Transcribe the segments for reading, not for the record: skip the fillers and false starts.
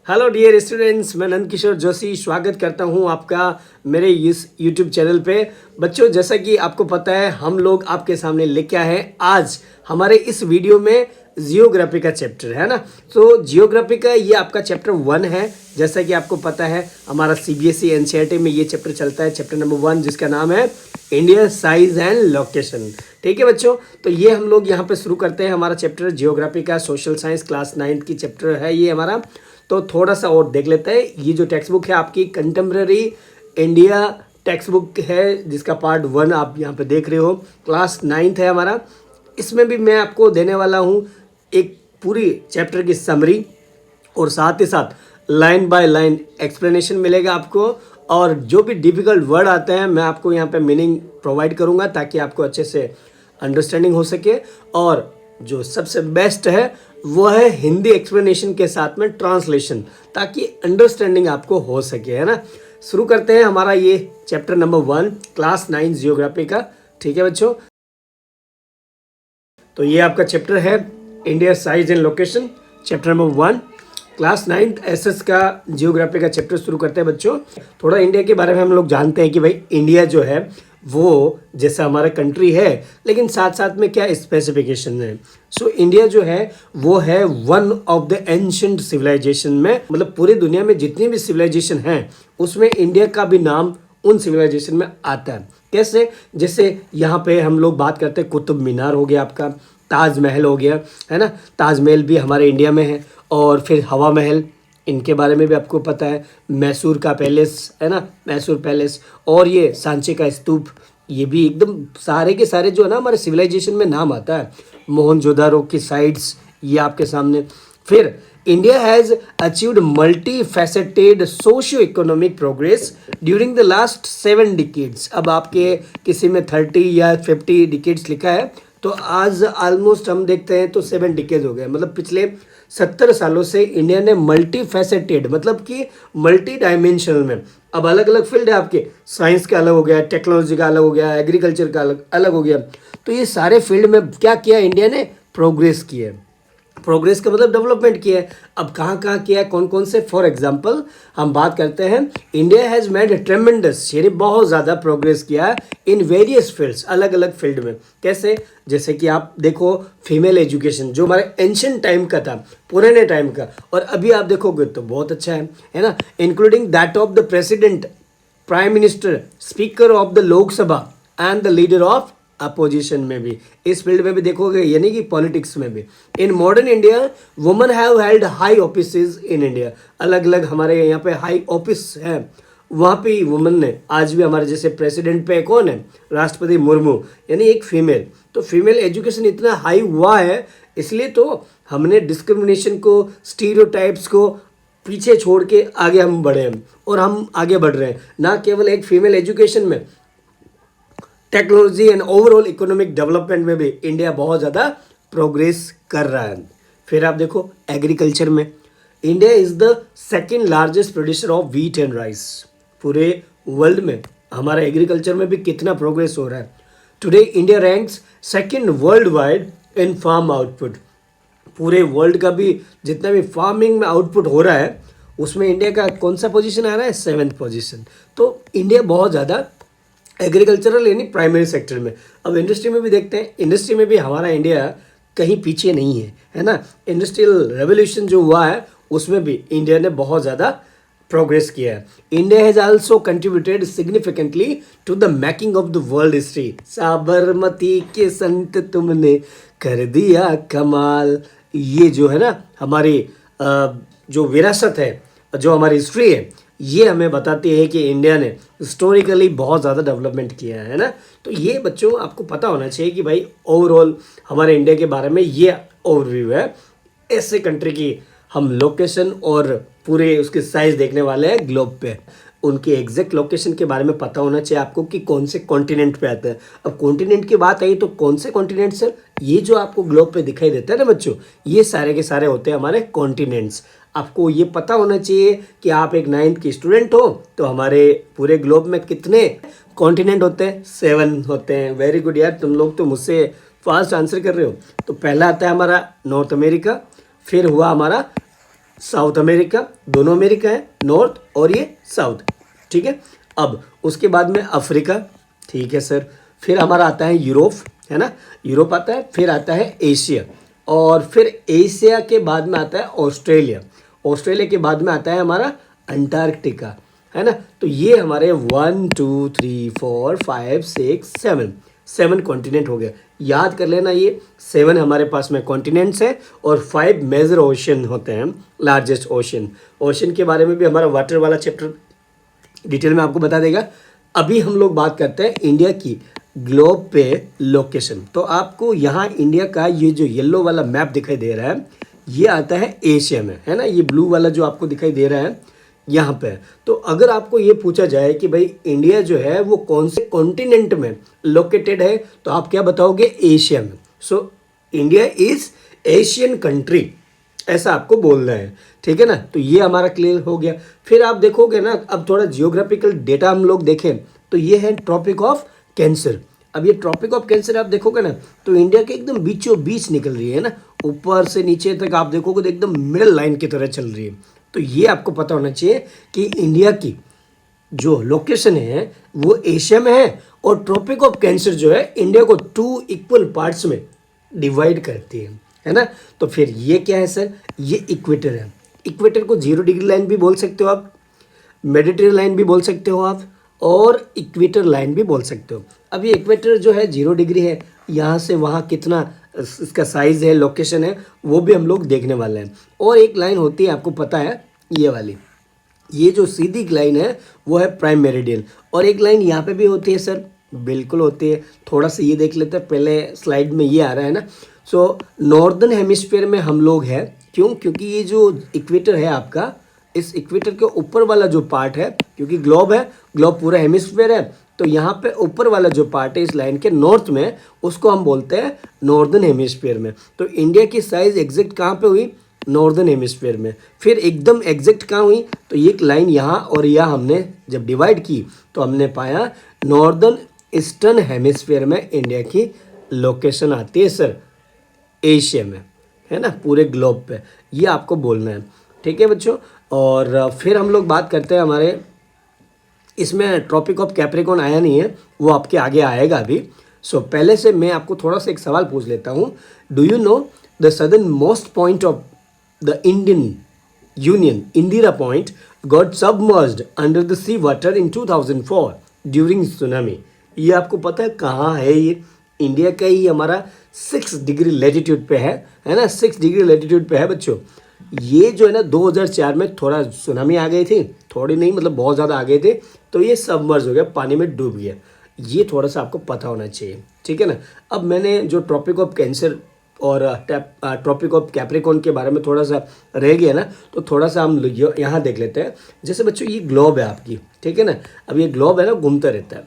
Hello dear students, मैं नंद किशोर जोशी स्वागत करता हूं आपका मेरे इस यूट्यूब चैनल पे। बच्चों, जैसा कि आपको पता है, हम लोग आपके सामने लेके आए हैं आज हमारे इस वीडियो में जियोग्राफी का चैप्टर है ना। तो जियोग्राफी का ये आपका चैप्टर 1 है। जैसा कि आपको पता है, हमारा सीबीएसई एनसीईआरटी में ये चैप्टर चलता है, चैप्टर नंबर 1, जिसका नाम है इंडिया साइज एंड लोकेशन। ठीक है बच्चों, तो ये हम लोग यहाँ पे शुरू करते हैं हमारा चैप्टर जियोग्राफी का। सोशल साइंस क्लास 9 की चैप्टर है ये हमारा। तो थोड़ा सा और देख लेते हैं। ये जो टेक्स्ट बुक है आपकी कंटेम्प्रेरी इंडिया टेक्स्ट बुक है, जिसका पार्ट 1 आप यहाँ पे देख रहे हो, क्लास 9th है हमारा। इसमें भी मैं आपको देने वाला हूँ एक पूरी चैप्टर की समरी, और साथ ही साथ लाइन बाय लाइन एक्सप्लेनेशन मिलेगा आपको। और जो भी डिफिकल्ट वर्ड आते हैं, मैं आपको यहाँ पे मीनिंग प्रोवाइड करूँगा ताकि आपको अच्छे से अंडरस्टैंडिंग हो सके। और जो सबसे बेस्ट है वो है हिंदी एक्सप्लेनेशन के साथ में ट्रांसलेशन, ताकि अंडरस्टैंडिंग आपको हो सके, है ना। शुरू करते हैं हमारा ये चैप्टर नंबर 1 क्लास 9 जियोग्राफी का। ठीक है बच्चों, तो ये आपका चैप्टर है India size and location, chapter number 1 class 9th SS का जियोग्राफी का चैप्टर शुरू करते हैं बच्चों। थोड़ा इंडिया के बारे में हम लोग जानते हैं कि भाई इंडिया जो है वो जैसा हमारा कंट्री है, लेकिन साथ साथ में क्या स्पेसिफिकेशन है। सो इंडिया जो है वो है one of the ancient civilization में, मतलब पूरी दुनिया में जितनी भी सिविलाइजेशन हैं उसमें इंडिया का भी नाम उन सिविलाइजेशन में आता है। कैसे? जैसे यहाँ पे हम लोग बात करते हैं, कुतुब मीनार हो गया आपका, ताजमहल हो गया, है ना। ताजमहल भी हमारे इंडिया में है। और फिर हवा महल, इनके बारे में भी आपको पता है। मैसूर का पैलेस है ना, मैसूर पैलेस, और ये सांची का स्तूप, ये भी एकदम सारे के सारे जो है ना हमारे सिविलाइजेशन में नाम आता है। मोहनजोदारो की साइट्स ये आपके सामने। फिर India has achieved multi faceted socio economic progress during the last 7 decades. अब आपके किसी में 30 या 50 डिकेड्स लिखा है, तो आज ऑलमोस्ट हम देखते हैं तो 7 डिकेड हो गए। मतलब पिछले 70 सालों से इंडिया ने मल्टी फैसेटेड, मतलब कि मल्टी डायमेंशनल में, अब अलग अलग फील्ड है आपके, साइंस का अलग हो गया, टेक्नोलॉजी का अलग हो गया, एग्रीकल्चर का अलग अलग हो गया। तो ये सारे फील्ड में क्या किया इंडिया ने? प्रोग्रेस किया है। प्रोग्रेस का मतलब डेवलपमेंट किया है। अब कहाँ कहाँ किया है, कौन कौन से? फॉर एग्जांपल हम बात करते हैं, इंडिया हैज़ मेड ट्रेमेंडस, यानी बहुत ज़्यादा प्रोग्रेस किया है इन वेरियस फील्ड्स, अलग अलग फील्ड में। कैसे? जैसे कि आप देखो फीमेल एजुकेशन, जो हमारे एंशिएंट टाइम का था, पुराने टाइम का, और अभी आप देखोगे तो बहुत अच्छा है ना। Including that of the president, prime minister, speaker of the Lok Sabha and the leader of opposition में भी, इस फील्ड में भी देखोगे, यानी कि पॉलिटिक्स में भी। In modern India women have held high offices in India, अलग अलग हमारे यहाँ पे हाई ऑफिस है, वहाँ पे वुमेन ने आज भी, हमारे जैसे प्रेसिडेंट पे कौन है? राष्ट्रपति मुर्मू, यानी एक फीमेल। तो फीमेल एजुकेशन इतना हाई हुआ है, इसलिए तो हमने डिस्क्रिमिनेशन को, स्टीरियोटाइप्स को पीछे छोड़ के आगे हम बढ़े हैं, और हम आगे बढ़ रहे हैं, ना केवल एक फीमेल एजुकेशन में, technology and overall economic development में भी इंडिया बहुत ज़्यादा प्रोग्रेस कर रहा है। फिर आप देखो एग्रीकल्चर में, India is the second largest producer of wheat and rice. पूरे वर्ल्ड में हमारा एग्रीकल्चर में भी कितना प्रोग्रेस हो रहा है। Today India ranks second world wide in farm output. पूरे वर्ल्ड का भी जितना भी फार्मिंग में आउटपुट हो रहा है, उसमें इंडिया का कौन सा पोजीशन आ रहा है? 7th position. तो इंडिया बहुत ज़्यादा एग्रीकल्चरल यानी प्राइमरी सेक्टर में। अब इंडस्ट्री में भी देखते हैं, इंडस्ट्री में भी हमारा इंडिया कहीं पीछे नहीं है ना। इंडस्ट्रियल रेवोल्यूशन जो हुआ है उसमें भी इंडिया ने बहुत ज़्यादा प्रोग्रेस किया है। India has also contributed significantly to the making of the world history. Sabarmati के संत तुमने कर दिया कमाल। ये जो है ना हमारी जो विरासत है, जो हमारी हिस्ट्री है, ये हमें बताती है कि इंडिया ने हिस्टोरिकली बहुत ज़्यादा डेवलपमेंट किया है ना। तो ये बच्चों आपको पता होना चाहिए कि भाई ओवरऑल हमारे इंडिया के बारे में ये ओवरव्यू है। ऐसे कंट्री की हम लोकेशन और पूरे उसके साइज देखने वाले हैं ग्लोब पे। उनके एग्जैक्ट लोकेशन के बारे में पता होना चाहिए आपको कि कौन से कॉन्टिनेंट पे आता है। अब कॉन्टिनेंट की बात आई तो कौन से कॉन्टिनेंट्स है? ये जो आपको ग्लोब पे दिखाई देता है ना बच्चों, ये सारे के सारे होते हैं हमारे कॉन्टिनेंट्स। आपको ये पता होना चाहिए कि आप एक 9th की स्टूडेंट हो, तो हमारे पूरे ग्लोब में कितने कॉन्टिनेंट होते हैं? 7 होते हैं। वेरी गुड यार, तुम लोग तो मुझसे फास्ट आंसर कर रहे हो। तो पहला आता है हमारा नॉर्थ अमेरिका, फिर हुआ हमारा साउथ अमेरिका, दोनों अमेरिका है, नॉर्थ और ये साउथ, ठीक है। अब उसके बाद में अफ्रीका, ठीक है सर। फिर हमारा आता है यूरोप, है ना, यूरोप आता है। फिर आता है एशिया, और फिर एशिया के बाद में आता है ऑस्ट्रेलिया, ऑस्ट्रेलिया के बाद में आता है हमारा अंटार्कटिका, है ना। तो ये हमारे 1 2 3 4 5 6 7 7 कॉन्टिनेंट हो गया। याद कर लेना, ये 7 हमारे पास में कॉन्टिनेंट्स हैं और 5 मेजर ओशन होते हैं, लार्जेस्ट ओशन। ओशन के बारे में भी हमारा वाटर वाला चैप्टर डिटेल में आपको बता देगा। अभी हम लोग बात करते हैं इंडिया की ग्लोब पे लोकेशन। तो आपको यहाँ इंडिया का ये जो येलो वाला मैप दिखाई दे रहा है, ये आता है एशिया में, है ना। ये ब्लू वाला जो आपको दिखाई दे रहा है यहाँ पे। तो अगर आपको ये पूछा जाए कि भाई इंडिया जो है वो कौन से कॉन्टिनेंट में लोकेटेड है, तो आप क्या बताओगे? एशिया में। So India is Asian country, ऐसा आपको बोलना है, ठीक है ना। तो ये हमारा क्लियर हो गया। फिर आप देखोगे ना, अब थोड़ा जियोग्राफिकल डेटा हम लोग देखें तो ये है ट्रॉपिक ऑफ कैंसर। अब ये ट्रॉपिक ऑफ कैंसर आप देखोगे ना, तो इंडिया के एकदम बीचों बीच निकल रही है ना, ऊपर से नीचे तक आप देखोगे तो एकदम मिडल लाइन की तरह चल रही है। तो ये आपको पता होना चाहिए कि इंडिया की जो लोकेशन है वो एशिया में है, और ट्रॉपिक ऑफ कैंसर जो है इंडिया को 2 इक्वल पार्ट्स में डिवाइड करती है ना। तो फिर ये क्या है सर? ये इक्वेटर है। इक्वेटर को 0 डिग्री लाइन भी बोल सकते हो आप, मेडिटेरियन लाइन भी बोल सकते हो आप, और इक्वेटर लाइन भी बोल सकते हो। अब ये इक्वेटर जो है 0 डिग्री है, यहाँ से वहाँ कितना इसका साइज़ है, लोकेशन है, वो भी हम लोग देखने वाले हैं। और एक लाइन होती है, आपको पता है, ये वाली, ये जो सीधी लाइन है वो है प्राइम मेरिडियन। और एक लाइन यहाँ पे भी होती है सर, बिल्कुल होती है। थोड़ा सा ये देख लेते हैं, पहले स्लाइड में ये आ रहा है ना। सो नॉर्दर्न हेमिस्फीयर में हम लोग हैं, क्यों? क्योंकि ये जो इक्वेटर है आपका, इस इक्वेटर के ऊपर वाला जो पार्ट है, क्योंकि ग्लोब है, ग्लोब पूरा हेमिस्फीयर है, तो यहाँ पे ऊपर वाला जो पार्ट है इस लाइन के नॉर्थ में, उसको हम बोलते हैं नॉर्दर्न हेमिस्फीयर में। तो इंडिया की साइज एग्जैक्ट कहाँ पे हुई? नॉर्दर्न हेमिस्फीयर में। फिर एकदम एग्जैक्ट कहाँ हुई? तो ये एक लाइन यहाँ और यहाँ हमने जब डिवाइड की तो हमने पाया नॉर्दर्न ईस्टर्न हेमिस्फीयर में इंडिया की लोकेशन आती है सर, एशिया में, है ना, पूरे ग्लोब पे। ये आपको बोलना है, ठीक है बच्चों। और फिर हम लोग बात करते हैं, हमारे इसमें ट्रॉपिक ऑफ कैप्रिकॉर्न आया नहीं है, वो आपके आगे आएगा अभी। सो पहले से मैं आपको थोड़ा सा एक सवाल पूछ लेता हूँ। Do you know the southern most point of the Indian union, Indira point, got submerged under the sea water in 2004 during tsunami. ये आपको पता है कहाँ है? ये इंडिया का ही हमारा 6 डिग्री लेटीट्यूड पे है ना, 6 डिग्री लेटीट्यूड पे है बच्चों। ये जो है ना 2004 में थोड़ा सुनामी आ गई थी, थोड़ी नहीं मतलब बहुत ज़्यादा आ गए थे, तो ये सबमर्ज हो गया, पानी में डूब गया। ये थोड़ा सा आपको पता होना चाहिए, ठीक है ना। अब मैंने जो ट्रॉपिक ऑफ कैंसर और ट्रॉपिक ऑफ कैप्रिकॉर्न के बारे में थोड़ा सा रह गया ना, तो थोड़ा सा हम यहाँ देख लेते हैं। जैसे बच्चों ये ग्लोब है आपकी, ठीक है ना। अब ये ग्लोब है ना, घूमता रहता है,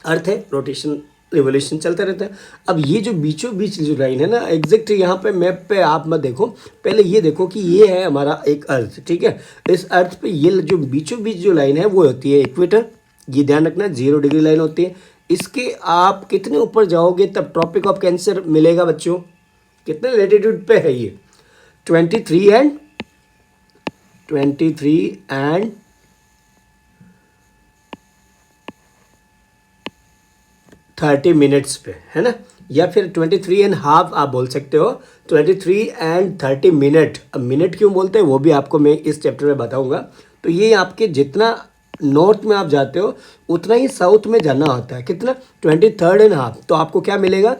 अर्थ है, रोटेशन रिवोल्यूशन चलता रहता है। अब ये जो बीचों बीच जो लाइन है ना, एग्जैक्ट यहाँ पे मैप पे आप मत देखो, पहले ये देखो कि ये है हमारा एक अर्थ, ठीक है। इस अर्थ पे ये जो बीचों बीच जो लाइन है वो होती है इक्वेटर। ये ध्यान रखना, 0 डिग्री लाइन होती है। इसके आप कितने ऊपर जाओगे तब ट्रॉपिक ऑफ कैंसर मिलेगा बच्चों? कितने लेटीट्यूड पे है ये? 23 एंड 30 मिनट्स पे, है ना, या फिर 23.5 आप बोल सकते हो, 23 एंड 30 मिनट। अब मिनट क्यों बोलते हैं वो भी आपको मैं इस चैप्टर में बताऊंगा। तो ये आपके जितना नॉर्थ में आप जाते हो उतना ही साउथ में जाना होता है। कितना? 23.5। तो आपको क्या मिलेगा?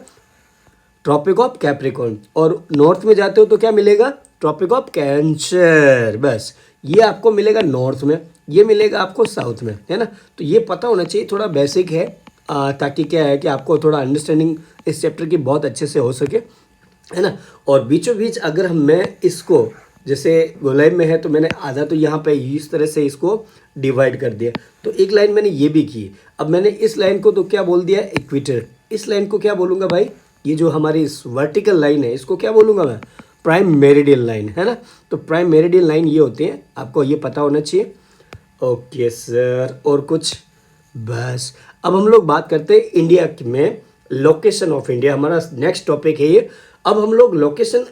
Tropic of Capricorn. और नॉर्थ में जाते हो तो क्या मिलेगा? Tropic of cancer. बस ये आपको मिलेगा नॉर्थ में, ये मिलेगा आपको साउथ में, है ना। तो ये पता होना चाहिए, थोड़ा बेसिक है, ताकि क्या है कि आपको थोड़ा अंडरस्टैंडिंग इस चैप्टर की बहुत अच्छे से हो सके, है ना। और बीचों बीच अगर मैं इसको, जैसे गोलाई में है तो मैंने आधा तो यहाँ पे इस तरह से इसको डिवाइड कर दिया, तो एक लाइन मैंने ये भी की। अब मैंने इस लाइन को तो क्या बोल दिया? इक्वेटर। इस लाइन को क्या बोलूँगा भाई? ये जो हमारी इस वर्टिकल लाइन है इसको क्या बोलूँगा मैं? प्राइम मेरिडियन लाइन, है ना। तो प्राइम मेरिडियन लाइन ये होती है, आपको ये पता होना चाहिए। ओके सर, और कुछ? बस अब हम लोग बात करते हैं इंडिया में लोकेशन ऑफ इंडिया, हमारा नेक्स्ट टॉपिक है ये। अब हम लोग लोकेशन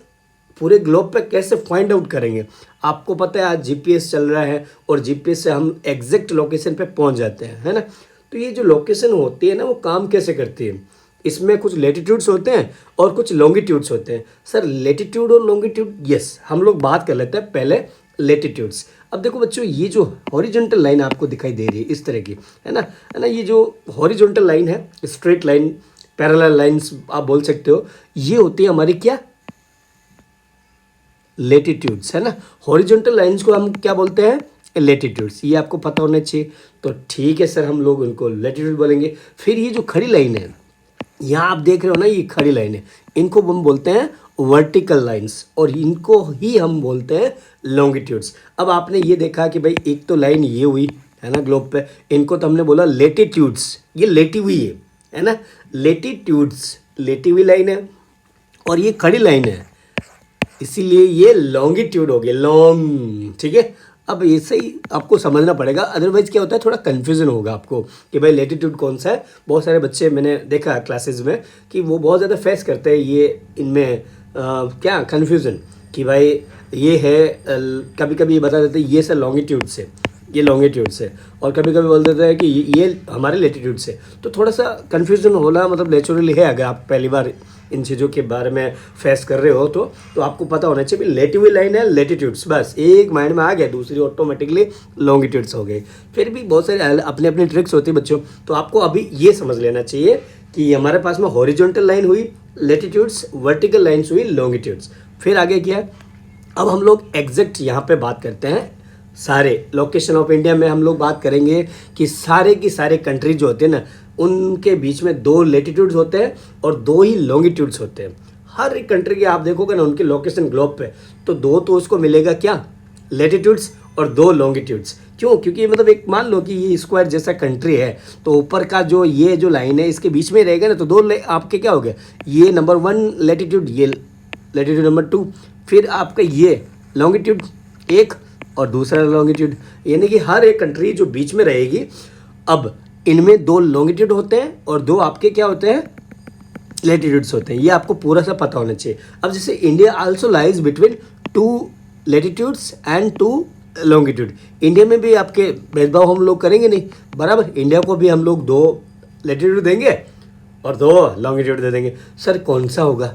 पूरे ग्लोब पे कैसे फाइंड आउट करेंगे? आपको पता है आज जीपीएस चल रहा है और जीपीएस से हम एग्जैक्ट लोकेशन पे पहुंच जाते हैं, है ना। तो ये जो लोकेशन होती है ना, वो काम कैसे करती है? इसमें कुछ लेटीट्यूड्स होते हैं और कुछ लॉन्गिट्यूड्स होते हैं। सर लेटीट्यूड और लॉन्गिट्यूड, यस, हम लोग बात कर लेते हैं पहले लेटीट्यूड्स। अब देखो बच्चों, ये जो हॉरिजॉन्टल लाइन आपको दिखाई दे रही है इस तरह की, है ना, ये जो हॉरिजॉन्टल लाइन है, स्ट्रेट लाइन, पैरेलल लाइंस आप बोल सकते हो, ये होती है हमारी क्या, लेटीट्यूड्स, है ना। हॉरिजॉन्टल लाइंस को हम क्या बोलते हैं, लेटीट्यूड्स। ये आपको पता होना चाहिए। तो ठीक है सर, हम लोग उनको लेटीट्यूड बोलेंगे। फिर ये जो खड़ी लाइन है, यहाँ आप देख रहे हो ना, ये खड़ी लाइन है, इनको हम बोलते हैं वर्टिकल लाइंस और इनको ही हम बोलते हैं लॉन्गिट्यूड्स। अब आपने ये देखा कि भाई एक तो लाइन ये हुई, है ना, ग्लोब पे, इनको तो हमने बोला लेटीट्यूड्स, ये लेटी हुई है ना, लेटीट्यूड्स, लेटी हुई लाइन है, और ये खड़ी लाइन है, इसीलिए ये लॉन्गिट्यूड हो गया, लॉन्ग, ठीक है। अब ऐसे ही आपको समझना पड़ेगा, अदरवाइज क्या होता है, थोड़ा कन्फ्यूजन होगा आपको कि भाई लेटीट्यूड कौन सा है। बहुत सारे बच्चे मैंने देखा क्लासेस में कि वो बहुत ज़्यादा फेस करते हैं ये इनमें क्या कन्फ्यूज़न कि भाई ये है, कभी कभी बता देते हैं ये सर लॉन्गिट्यूड से, ये लॉन्गिट्यूड से, और कभी कभी बोल देते हैं कि ये हमारे लेटीट्यूड से। तो थोड़ा सा कन्फ्यूज़न होना मतलब नेचुरली है। अगर आप पहली बार इन चीज़ों के बारे में फेस कर रहे हो तो आपको पता होना चाहिए लेटी हुई लाइन है लेटीट्यूड्स, बस एक माइंड में आ गया, दूसरी ऑटोमेटिकली लॉन्गिट्यूड्स हो गए। फिर भी बहुत सारे अपने अपने ट्रिक्स होती है बच्चों, तो आपको अभी ये समझ लेना चाहिए कि हमारे पास में हॉरिजॉन्टल लाइन हुई लेटीट्यूड्स, वर्टिकल लाइन्स हुई लॉन्गिट्यूड्स। फिर आगे क्या है, अब हम लोग एग्जैक्ट यहाँ पे बात करते हैं सारे लोकेशन ऑफ इंडिया में। हम लोग बात करेंगे कि सारे की सारे कंट्री जो होते हैं ना, उनके बीच में 2 लेटीट्यूड्स होते हैं और 2 ही लॉन्गिट्यूड्स होते हैं। हर एक कंट्री के आप देखोगे ना उनके लोकेशन ग्लोब पे, तो 2 तो उसको मिलेगा क्या, लेटीट्यूड्स, और 2 लॉन्गिट्यूड्स। क्यों? क्योंकि मतलब एक मान लो कि ये स्क्वायर जैसा कंट्री है, तो ऊपर का जो ये जो लाइन है इसके बीच में रहेगा ना, तो 2 आपके क्या हो गया, ये नंबर 1 लेटीट्यूड, ये लेटीट्यूड नंबर 2, फिर आपका ये लॉन्गिट्यूड 1 और दूसरा लॉन्गिट्यूड, यानी कि हर एक कंट्री जो बीच में रहेगी, अब इनमें 2 लॉन्गिट्यूड होते हैं और 2 आपके क्या होते हैं, लेटीट्यूड्स होते हैं। ये आपको पूरा सा पता होना चाहिए। अब जैसे India also lies between 2 latitudes and 2 longitude. India में भी आपके भेदभाव हम लोग करेंगे नहीं, बराबर। इंडिया को भी हम लोग 2 लेटीट्यूड देंगे और 2 लॉन्गिट्यूड दे देंगे। सर कौन सा होगा,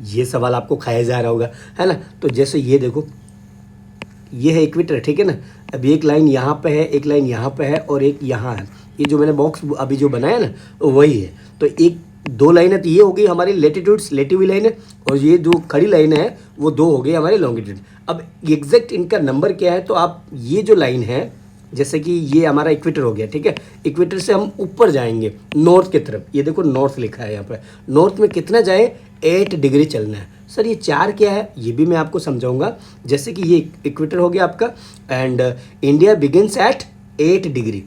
ये सवाल आपको खाया जा रहा होगा, है ना। तो जैसे ये देखो, ये है इक्वेटर, ठीक है ना। अब एक लाइन यहाँ पे है, एक लाइन यहाँ पे है और एक यहाँ है। ये जो मैंने बॉक्स अभी जो बनाया ना, वही है। तो एक 2 लाइन है, तो ये हो गई हमारी लेटीट्यूड्स, लेटी हुई लाइन है, और ये जो खड़ी लाइन है वो 2 हो गई हमारी लॉन्गिट्यूड। अब एग्जैक्ट इनका नंबर क्या है, तो आप ये जो लाइन है, जैसे कि ये हमारा इक्वेटर हो गया, ठीक है। इक्वेटर से हम ऊपर जाएंगे नॉर्थ की तरफ, ये देखो नॉर्थ लिखा है यहाँ पर। नॉर्थ में कितना जाए, 8 डिग्री चलना है। सर ये 4 क्या है, ये भी मैं आपको समझाऊंगा। जैसे कि ये इक्वेटर हो गया आपका, and India begins at 8 degree,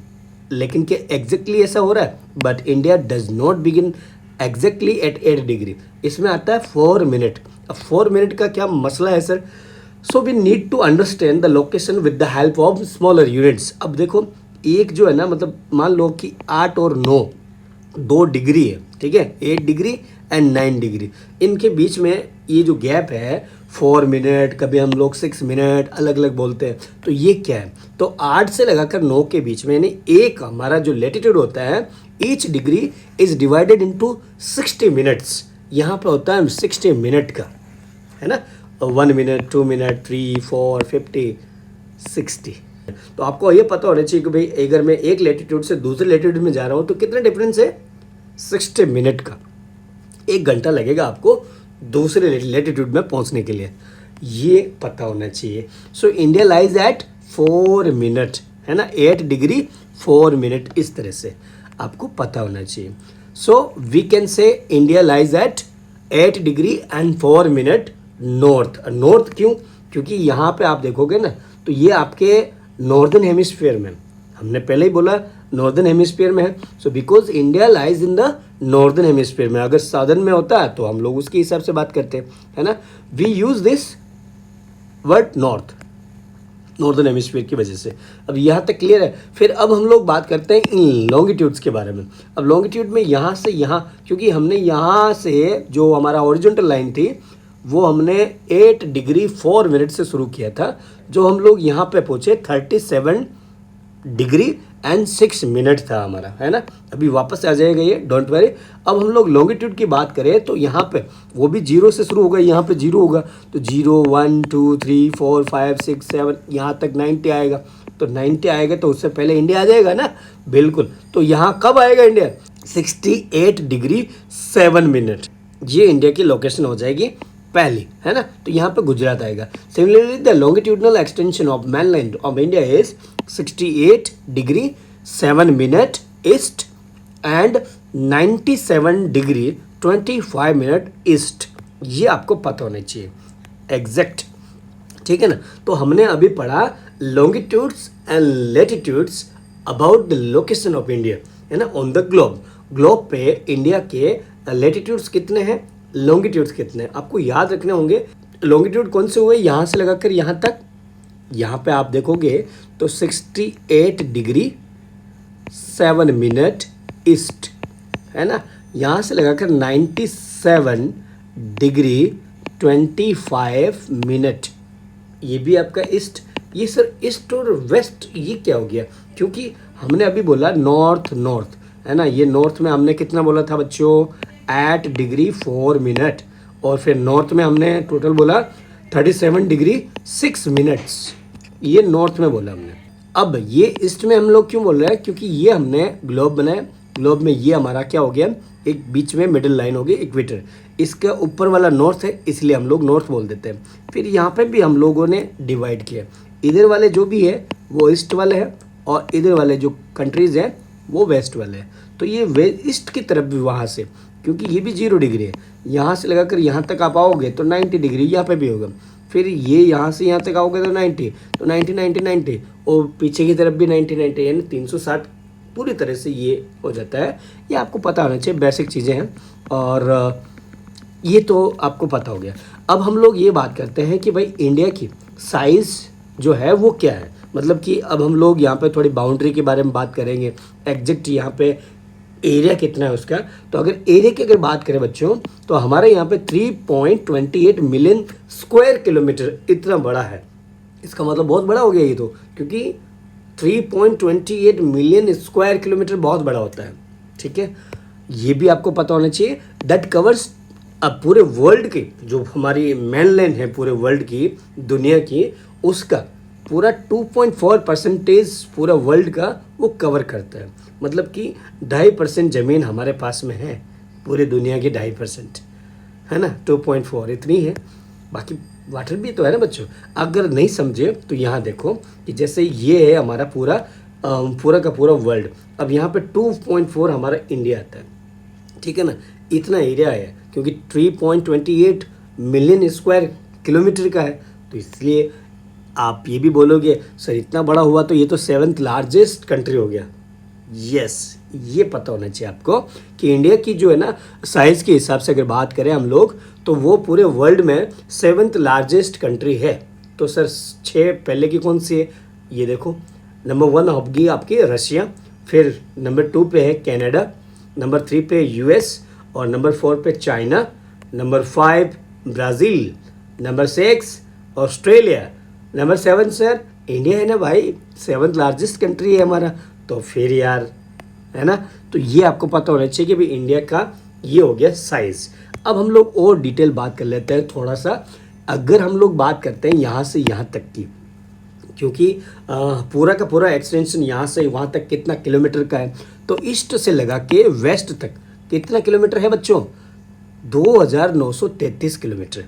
लेकिन क्या एग्जैक्टली ऐसा हो रहा है, but India does not begin exactly at 8 degree. इसमें आता है 4 मिनट। अब 4 मिनट का क्या मसला है sir, so we need to understand the location with the help of smaller units. अब देखो एक जो है ना, मतलब मान लो कि 8 और 9 2 डिग्री है, ठीक है, 8 डिग्री एंड 9 डिग्री, इनके बीच में ये जो गैप है 4 मिनट, कभी हम लोग 6 मिनट अलग अलग बोलते हैं। तो ये क्या है, तो 8 से लगाकर 9 के बीच में, यानी एक हमारा जो लेटीट्यूड होता है, each degree is divided into 60 minutes. यहाँ पे होता है 60 मिनट का, है ना, 1 मिनट, 2 मिनट, 3, 4, 50, 60। तो आपको ये पता होना चाहिए कि भाई अगर मैं एक लेटीट्यूड से दूसरे लेटीट्यूड में जा रहा हूँ तो कितना डिफरेंस है, 60 मिनट का। 1 घंटा लगेगा आपको दूसरे लेटीट्यूड में पहुंचने के लिए, ये पता होना चाहिए। So India lies eight 4 minute, है ना, 8 डिग्री 4 मिनट, इस तरह से आपको पता होना चाहिए। So we can say India lies at 8 degree and 4 minute north. North क्यों, क्योंकि यहाँ पे आप देखोगे ना, तो ये आपके नॉर्दर्न हेमिस्फीयर में, हमने पहले ही बोला नॉर्दर्न हेमिस्फीयर में है। So because India lies in the northern hemisphere में, अगर साउदर्न में होता है तो हम लोग उसके हिसाब से बात करते हैं, है ना। We use this word north, northern hemisphere की वजह से। अब यहाँ तक क्लियर है। फिर अब हम लोग बात करते हैं इन लॉन्गिट्यूड्स के बारे में। अब लॉन्गिट्यूड में यहाँ से यहाँ, क्योंकि हमने यहाँ से जो हमारा हॉरिजॉन्टल लाइन थी वो हमने 8 डिग्री 4 मिनट से शुरू किया था, जो हम लोग यहाँ पे पहुँचे 37 डिग्री एंड 6 मिनट था हमारा, है ना। अभी वापस आ जाएगा ये, डोंट वरी। अब हम लोग लॉन्गिट्यूड की बात करें तो यहाँ पे वो भी 0 से शुरू होगा, यहाँ पे 0 होगा, तो 0 1 2 3 4 5 6 7 यहाँ तक 90 आएगा। तो 90 आएगा तो उससे पहले इंडिया आ जाएगा ना, बिल्कुल। तो यहाँ कब आएगा इंडिया? 68 डिग्री 7 मिनट, ये इंडिया की लोकेशन हो जाएगी पहली, है ना। तो यहाँ पे गुजरात आएगा। Similarly the longitudinal extension of mainland of India is 68 degree 7 minute east and 97 degree 25 minute east. ये आपको पता होना चाहिए एग्जैक्ट, ठीक है ना। तो हमने अभी पढ़ा longitudes and latitudes about the location of India, है ना, ऑन द ग्लोब। ग्लोब पे इंडिया के लेटिट्यूड्स कितने हैं, लॉन्गिट्यूड्स कितने हैं, आपको याद रखने होंगे। लॉन्गिट्यूड कौन से हुए, यहाँ से लगाकर यहाँ तक, यहाँ पे आप देखोगे तो 68 डिग्री 7 मिनट ईस्ट, है ना। यहाँ से लगाकर 97 डिग्री 25 मिनट, ये भी आपका ईस्ट। ये सर ईस्ट और वेस्ट ये क्या हो गया, क्योंकि हमने अभी बोला नॉर्थ नॉर्थ, है ना। ये नॉर्थ में हमने कितना बोला था बच्चों, 8 डिग्री 4 मिनट, और फिर नॉर्थ में हमने टोटल बोला 37 डिग्री 6 मिनट्स, ये नॉर्थ में बोला हमने। अब ये ईस्ट में हम लोग क्यों बोल रहे हैं, क्योंकि ये हमने ग्लोब बनाया, ग्लोब में ये हमारा क्या हो गया, एक बीच में मिडिल लाइन हो गई इक्वेटर, इसका ऊपर वाला नॉर्थ है, इसलिए हम लोग नॉर्थ बोल देते हैं। फिर यहाँ पे भी हम लोगों ने डिवाइड किया, इधर वाले जो भी है वो ईस्ट वाले हैं, और इधर वाले जो कंट्रीज़ हैं वो वेस्ट वाले हैं। तो ये ईस्ट की तरफ भी वहाँ से, क्योंकि ये भी 0 डिग्री है, यहाँ से लगाकर यहाँ तक आप आओगे तो 90 डिग्री यहाँ पे भी होगा। फिर ये यहाँ से यहाँ तक आओगे तो 90, तो 90 90 90, और पीछे की तरफ भी 90 90, यानी 360 पूरी तरह से ये हो जाता है। ये आपको पता होना चाहिए, बेसिक चीज़ें हैं, और ये तो आपको पता हो गया। अब हम लोग ये बात करते हैं कि भाई इंडिया की साइज़ जो है वो क्या है, मतलब कि अब हम लोग यहाँ पे थोड़ी बाउंड्री के बारे में बात करेंगे, एग्जैक्ट यहाँ पे एरिया कितना है उसका। तो अगर एरिया की अगर बात करें बच्चों, तो हमारे यहाँ पे 3.28 मिलियन स्क्वायर किलोमीटर इतना बड़ा है। इसका मतलब बहुत बड़ा हो गया ये तो, क्योंकि 3.28 मिलियन स्क्वायर किलोमीटर बहुत बड़ा होता है, ठीक है। ये भी आपको पता होना चाहिए। दैट कवर्स अब पूरे वर्ल्ड की, जो हमारी मेनलैंड है पूरे वर्ल्ड की, दुनिया की, उसका पूरा 2.4% पूरा वर्ल्ड का वो कवर करता है। मतलब कि 2.5% ज़मीन हमारे पास में है, पूरी दुनिया की 2.5%, है ना। 2.4 इतनी है, बाकी वाटर भी तो है ना बच्चों। अगर नहीं समझे तो यहाँ देखो कि जैसे ये है हमारा पूरा का पूरा वर्ल्ड, अब यहाँ पे 2.4 हमारा इंडिया आता है, ठीक है ना। इतना एरिया है, क्योंकि 3.28 मिलियन स्क्वायर किलोमीटर का है, तो इसलिए आप ये भी बोलोगे सर इतना बड़ा हुआ तो ये तो 7th लार्जेस्ट कंट्री हो गया। यस, ये पता होना चाहिए आपको कि इंडिया की जो है ना साइज़ के हिसाब से अगर बात करें हम लोग, तो वो पूरे वर्ल्ड में 7th लार्जेस्ट कंट्री है। तो सर 6 पहले की कौन सी है, ये देखो, नंबर 1 होगी आपकी रशिया, फिर नंबर 2 पे है कनाडा, नंबर 3 पे यूएस, और नंबर 4 पे China, number 5 Brazil, number 6 Australia, number 7 sir India है ना भाई, 7th लार्जेस्ट कंट्री है हमारा। तो फिर यार, है ना, तो ये आपको पता होना चाहिए कि भाई इंडिया का ये हो गया साइज़। अब हम लोग और डिटेल बात कर लेते हैं थोड़ा सा। अगर हम लोग बात करते हैं यहाँ से यहाँ तक की, क्योंकि पूरा का पूरा एक्सटेंशन यहाँ से वहाँ तक कितना किलोमीटर का है, तो ईस्ट से लगा के वेस्ट तक कितना किलोमीटर है बच्चों, 2933 किलोमीटर,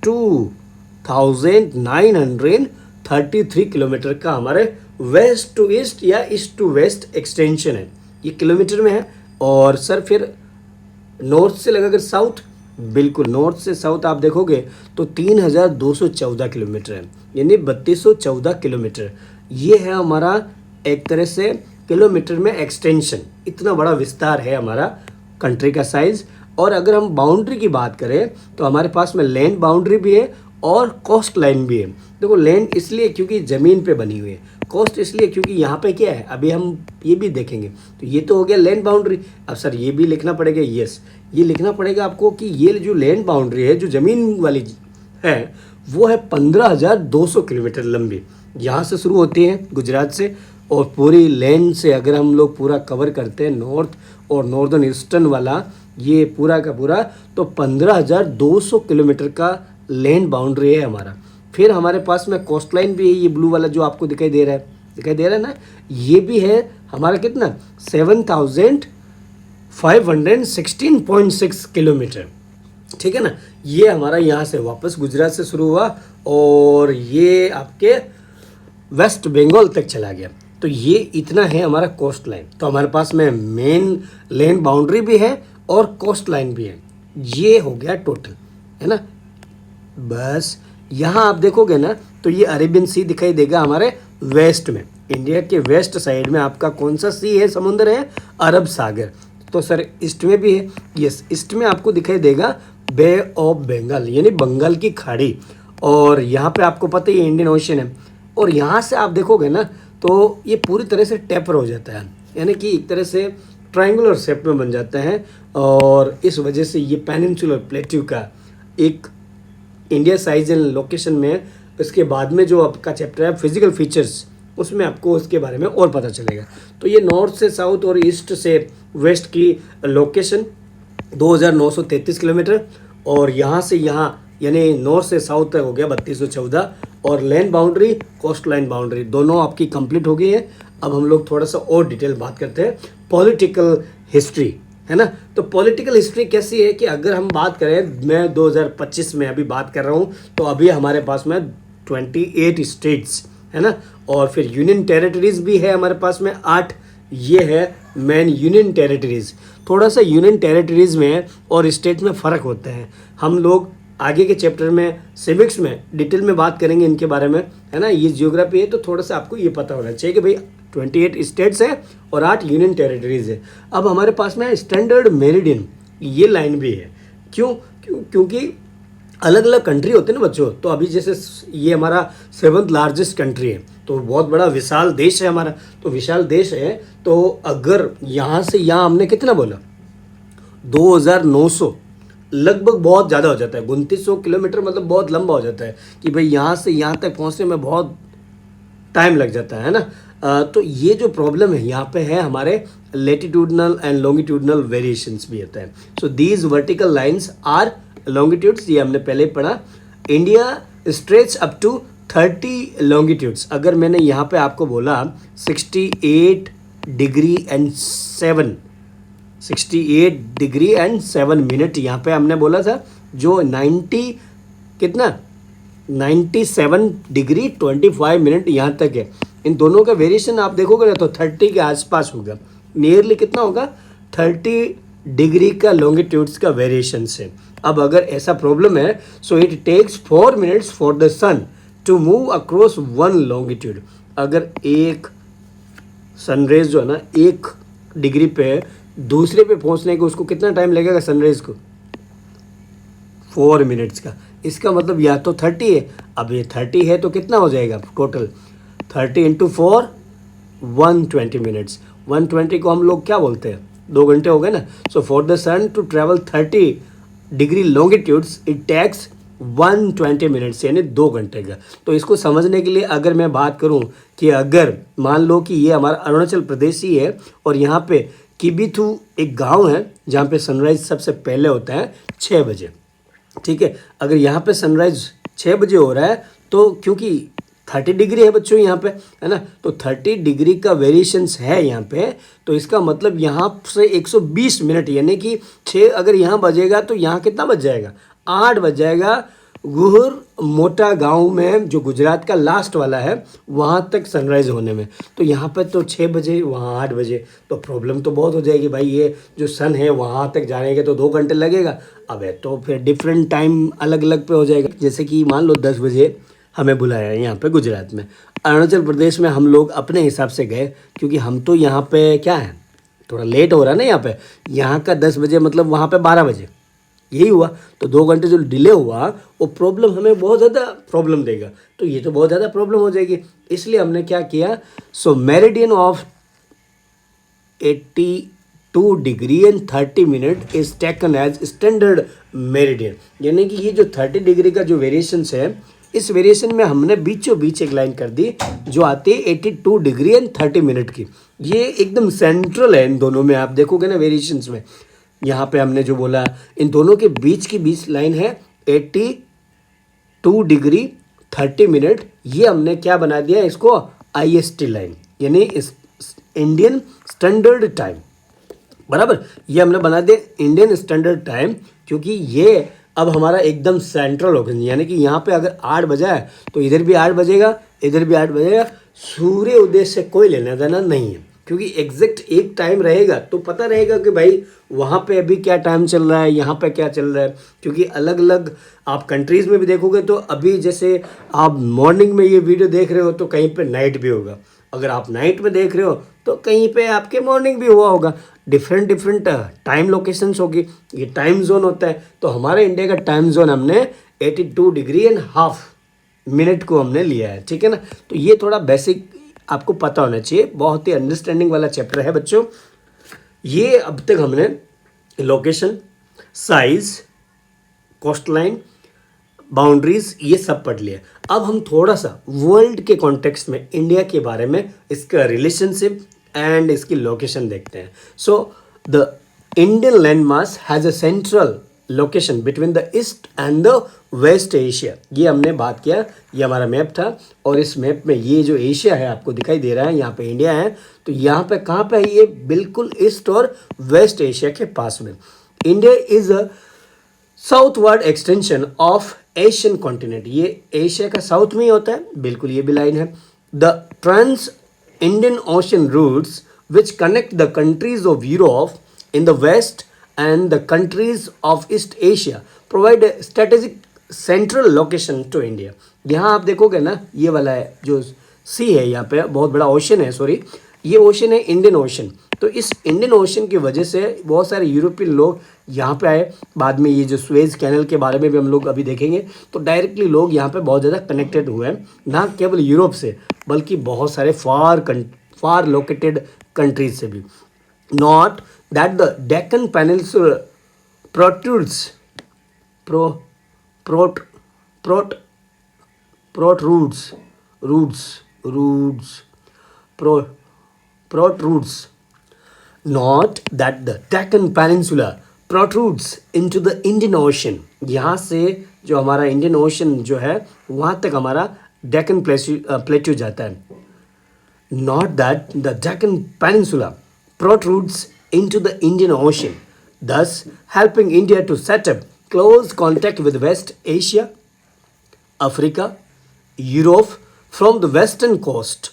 2933 किलोमीटर का हमारे वेस्ट टू ईस्ट या ईस्ट टू वेस्ट एक्सटेंशन है, ये किलोमीटर में है। और सर फिर नॉर्थ से लगाकर साउथ, बिल्कुल नॉर्थ से साउथ आप देखोगे तो 3214 किलोमीटर है, यानी 3214 किलोमीटर। ये है हमारा एक तरह से किलोमीटर में एक्सटेंशन, इतना बड़ा विस्तार है हमारा कंट्री का साइज़। और अगर हम बाउंड्री की बात करें तो हमारे पास में लैंड बाउंड्री भी है और कोस्ट लाइन भी है। देखो लैंड इसलिए क्योंकि ज़मीन पे बनी हुई है, कोस्ट इसलिए क्योंकि यहाँ पे क्या है, अभी हम ये भी देखेंगे। तो ये तो हो गया लैंड बाउंड्री। अब सर ये भी लिखना पड़ेगा, यस ये लिखना पड़ेगा आपको कि ये जो लैंड बाउंड्री है, जो ज़मीन वाली है वो है 15,200 किलोमीटर लंबी। यहाँ से शुरू होती है गुजरात से, और पूरी लैंड से अगर हम लोग पूरा कवर करते हैं नॉर्थ और नॉर्दर्न ईस्टर्न वाला ये पूरा का पूरा, तो 15,200 किलोमीटर का लैंड बाउंड्री है हमारा। फिर हमारे पास में कोस्ट लाइन भी है, ये ब्लू वाला जो आपको दिखाई दे रहा है ना, ये भी है हमारा कितना 7,516.6 किलोमीटर। ठीक है ना, ये हमारा यहाँ से वापस गुजरात से शुरू हुआ और ये आपके वेस्ट बंगाल तक चला गया। तो ये इतना है हमारा कोस्ट लाइन। तो हमारे पास में मेन लैंड बाउंड्री भी है और कोस्ट लाइन भी है, ये हो गया टोटल, है ना। बस यहाँ आप देखोगे ना तो ये अरेबियन सी दिखाई देगा हमारे वेस्ट में, इंडिया के वेस्ट साइड में आपका कौन सा सी है, समुद्र है, अरब सागर। तो सर ईस्ट में भी है, यस ईस्ट में आपको दिखाई देगा बे ऑफ बंगाल यानी बंगाल की खाड़ी, और यहाँ पे आपको पता ही इंडियन ओशन है। और यहाँ से आप देखोगे ना तो ये पूरी तरह से टेपर हो जाता है, यानी कि एक तरह से ट्रायंगुलर शेप में बन जाता है, और इस वजह से ये पेनिनसुलर प्लेट्यू का एक इंडिया साइज एंड लोकेशन में, इसके बाद में जो आपका चैप्टर है फिजिकल फीचर्स, उसमें आपको उसके बारे में और पता चलेगा। तो ये नॉर्थ से साउथ और ईस्ट से वेस्ट की लोकेशन 2,933 किलोमीटर, और यहाँ से यहाँ यानी नॉर्थ से साउथ तक हो गया 3,214, और land boundary coast line boundary दोनों आपकी कंप्लीट हो गई है। अब हम लोग थोड़ा सा और डिटेल बात करते हैं पॉलिटिकल हिस्ट्री, है ना। तो पॉलिटिकल हिस्ट्री कैसी है कि अगर हम बात करें, मैं 2025 में अभी बात कर रहा हूँ, तो अभी हमारे पास में 28 स्टेट्स है ना, और फिर यूनियन टेरिटरीज भी है हमारे पास में 8, ये है मेन यूनियन टेरिटरीज। थोड़ा सा यूनियन टेरिटरीज में और स्टेट में फ़र्क होता है, हम लोग आगे के चैप्टर में सिविक्स में डिटेल में बात करेंगे इनके बारे में, है ना। ये जियोग्राफी है तो थोड़ा सा आपको ये पता होना चाहिए कि भाई 28 स्टेट्स है और 8 यूनियन टेरिटरीज है। अब हमारे पास में स्टैंडर्ड मेरिडियन ये लाइन भी है, क्योंकि अलग अलग कंट्री होते हैं ना बच्चों। तो अभी जैसे ये हमारा 7th लार्जेस्ट कंट्री है, तो बहुत बड़ा विशाल देश है हमारा, तो विशाल देश है, तो अगर यहाँ से यहाँ हमने कितना बोला 2,900, लगभग बहुत ज़्यादा हो जाता है, 2,900 किलोमीटर मतलब बहुत लंबा हो जाता है कि भाई यहाँ से यहाँ तक पहुँचने में बहुत टाइम लग जाता है ना। तो ये जो प्रॉब्लम है यहाँ पे है हमारे लेटिट्यूडनल एंड लॉन्गिट्यूडनल वेरिएशंस भी होता है। So these vertical lines are longitudes, ये हमने पहले ही पढ़ा। India stretch up to 30 longitudes. अगर मैंने यहाँ पे आपको बोला 68 डिग्री एंड 7 मिनट, यहाँ पे हमने बोला था जो 97 डिग्री 25 मिनट यहाँ तक है। इन दोनों का वेरिएशन आप देखोगे ना तो 30 के आसपास होगा, नियरली कितना होगा 30 डिग्री का लॉन्गिट्यूड्स का वेरिएशन से। अब अगर ऐसा प्रॉब्लम है, so it takes 4 minutes for the sun to move across 1 longitude. अगर एक सनरेज जो है ना 1 डिग्री पे दूसरे पे पहुंचने को उसको कितना टाइम लगेगा सनरेज को 4 मिनट्स का। इसका मतलब या तो 30 है, अब ये 30 है तो कितना हो जाएगा टोटल 30 × 4 120 मिनट्स। 120 को हम लोग क्या बोलते हैं 2 घंटे हो गए ना। So for the sun to travel 30 degree longitudes it takes 120 minutes यानी 2 घंटे का। तो इसको समझने के लिए अगर मैं बात करूं कि अगर मान लो कि ये हमारा अरुणाचल प्रदेश ही है और यहाँ पे किबिथु एक गांव है जहाँ पे सनराइज सबसे पहले होता है 6 बजे, ठीक है। अगर यहाँ पे सनराइज 6 बजे हो रहा है तो क्योंकि 30 डिग्री है बच्चों यहाँ पे, है ना, तो 30 डिग्री का वेरिएशंस है यहाँ पे। तो इसका मतलब यहाँ से 120 मिनट यानी कि 6 अगर यहाँ बजेगा तो यहाँ कितना बज जाएगा 8 बज जाएगा। गुहर मोटा गांव में जो गुजरात का लास्ट वाला है वहाँ तक सनराइज़ होने में, तो यहाँ पर तो 6 बजे वहाँ 8 बजे, तो प्रॉब्लम तो बहुत हो जाएगी भाई। ये जो सन है वहाँ तक जाने के तो 2 घंटे लगेगा। अब है तो फिर डिफरेंट टाइम अलग अलग पे हो जाएगा। जैसे कि मान लो 10 बजे हमें बुलाया है यहाँ पे गुजरात में, अरुणाचल प्रदेश में हम लोग अपने हिसाब से गए क्योंकि हम तो यहाँ पे क्या है थोड़ा लेट हो रहा है ना यहाँ पे, यहाँ का 10 बजे मतलब वहाँ पे 12 बजे, यही हुआ। तो 2 घंटे जो डिले हुआ वो प्रॉब्लम हमें बहुत ज़्यादा प्रॉब्लम देगा, तो ये तो बहुत ज़्यादा प्रॉब्लम हो जाएगी। इसलिए हमने क्या किया, so meridian of 82 2 degree and 30 minute is taken as standard meridian. यानी कि ये जो 30 डिग्री का जो वेरिएशंस है, इस वेरिएशन में हमने बीचों बीच एक लाइन कर दी जो आती है 82 डिग्री एंड 30 मिनट की। ये एकदम सेंट्रल है इन दोनों में, आप देखोगे ना वेरिएशंस में, यहाँ पे हमने जो बोला इन दोनों के बीच की बीच लाइन है 82 डिग्री 30 मिनट। ये हमने क्या बना दिया इसको, IST लाइन, यानी इस इंडियन स्टैंडर्ड टाइम, बराबर। ये हमने बना दिया इंडियन स्टैंडर्ड टाइम, क्योंकि ये अब हमारा एकदम सेंट्रल होगा। यानी कि यहाँ पे अगर 8 बजा है तो इधर भी 8 बजेगा, इधर भी 8 बजेगा। सूर्य उदय से कोई लेना देना नहीं है, क्योंकि एग्जैक्ट एक टाइम रहेगा तो पता रहेगा कि भाई वहाँ पे अभी क्या टाइम चल रहा है, यहाँ पे क्या चल रहा है। क्योंकि अलग अलग आप कंट्रीज़ में भी देखोगे तो अभी जैसे आप मॉर्निंग में ये वीडियो देख रहे हो तो कहीं पे नाइट भी होगा, अगर आप नाइट में देख रहे हो तो कहीं पे आपके मॉर्निंग भी हुआ होगा। डिफरेंट डिफरेंट टाइम लोकेशंस होगी, ये टाइम जोन होता है। तो हमारे इंडिया का टाइम जोन हमने 82 डिग्री एंड 30 मिनट को हमने लिया है, ठीक है ना। तो ये थोड़ा बेसिक आपको पता होना चाहिए, बहुत ही अंडरस्टैंडिंग वाला चैप्टर है बच्चों। ये अब तक हमने location, size, coast line, boundaries ये सब पढ़ लिया। अब हम थोड़ा सा वर्ल्ड के कॉन्टेक्स्ट में इंडिया के बारे में, इसका रिलेशनशिप एंड इसकी लोकेशन देखते हैं। So the Indian land mass has a central location between the east and the west Asia. ये हमने बात किया, ये हमारा मैप था, और इस मैप में ये जो एशिया है आपको दिखाई दे रहा है, यहाँ पे इंडिया है। तो यहाँ पे कहाँ पे है, ये बिल्कुल ईस्ट और वेस्ट एशिया के पास में। India is a southward extension of Asian continent. ये एशिया का साउथ में ही होता है, बिल्कुल ये भी लाइन है। The trans Indian ocean routes which connect the countries of Europe in the west and the countries of East Asia provide a strategic central location to India। यहाँ आप देखोगे ना, ये वाला है जो सी है, यहाँ पे बहुत बड़ा ओशन है, सॉरी ये ओशन है इंडियन ओशन। तो इस इंडियन ओशन की वजह से बहुत सारे यूरोपियन लोग यहाँ पे आए। बाद में ये जो स्वेज कैनल के बारे में भी हम लोग अभी देखेंगे, तो डायरेक्टली लोग यहाँ पे बहुत ज़्यादा कनेक्टेड हुए हैं, ना केवल यूरोप से बल्कि बहुत सारे फार लोकेटेड कंट्रीज से भी। Not that the Deccan Peninsula protrudes not that the Deccan Peninsula protrudes into the Indian Ocean। यहाँ से जो हमारा इंडियन ओशन जो है वहाँ तक हमारा डेक्कन प्लेट्यू जाता है। Not that the Deccan Peninsula protrudes into the Indian Ocean, thus helping India to set up close contact with West Asia, Africa, Europe from the western coast,